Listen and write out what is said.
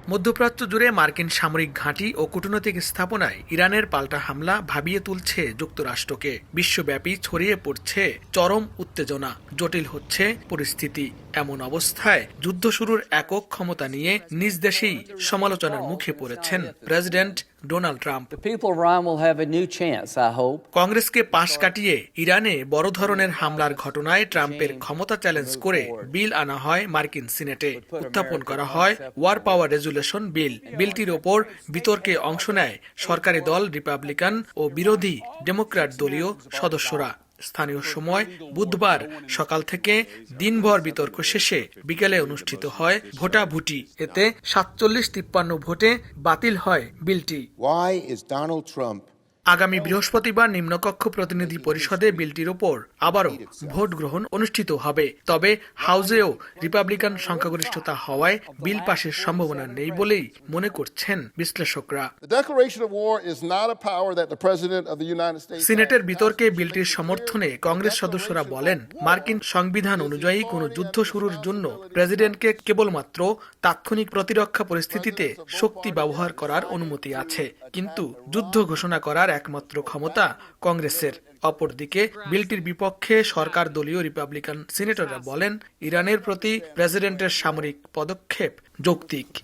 মধ্যপ্রাচ্য জুড়ে মার্কিন সামরিক ঘাঁটি ও কূটনৈতিক স্থাপনায় ইরানের পাল্টা হামলা ভাবিয়ে তুলছে যুক্তরাষ্ট্রকে। বিশ্বব্যাপী ছড়িয়ে পড়ছে চরম উত্তেজনা, জটিল হচ্ছে পরিস্থিতি। এমন অবস্থায় যুদ্ধ শুরুর একক ক্ষমতা নিয়ে নিজ দেশেই সমালোচনার মুখে পড়েছেন প্রেসিডেন্ট ডোনাল্ড ট্রাম্প। কংগ্রেসকে পাশ কাটিয়ে ইরানে বড় ধরনের হামলার ঘটনায় ট্রাম্পের ক্ষমতা চ্যালেঞ্জ করে বিল আনা হয় মার্কিন সিনেটে। উত্থাপন করা হয় ওয়ার পাওয়ার রেজুলেশন বিল। বিলটির ওপর বিতর্কে অংশ নেয় সরকারি দল রিপাবলিকান ও বিরোধী ডেমোক্র্যাট দলীয় সদস্যরা। স্থানীয় সময় বুধবার সকাল থেকে দিনভর বিতর্ক শেষে বিকেলে অনুষ্ঠিত হয় ভোটাভুটি। এতে ৪৭-৫৩ ভোটে বাতিল হয় বিলটি। আগামী বৃহস্পতিবার নিম্নকক্ষ প্রতিনিধি পরিষদে বিলটির ওপর আবারও ভোট গ্রহণ অনুষ্ঠিত হবে। তবে হাউজেও রিপাবলিকান সংখ্যাগরিষ্ঠতা হওয়ায় বিল পাশের সম্ভাবনা নেই বলেই মনে করছেন বিশ্লেষকরা। সিনেটের বিতর্কে বিলটির সমর্থনে কংগ্রেস সদস্যরা বলেন, মার্কিন সংবিধান অনুযায়ী কোনো যুদ্ধ শুরুর জন্য প্রেসিডেন্টকে কেবলমাত্র তাৎক্ষণিক প্রতিরক্ষা পরিস্থিতিতে শক্তি ব্যবহার করার অনুমতি আছে, কিন্তু যুদ্ধ ঘোষণা করার একমাত্র ক্ষমতা কংগ্রেসের। অপরদিকে বিলটির বিপক্ষে সরকার দলীয় রিপাবলিকান সিনেটররা বলেন, ইরানের প্রতি প্রেসিডেন্টের সামরিক পদক্ষেপ যৌক্তিক।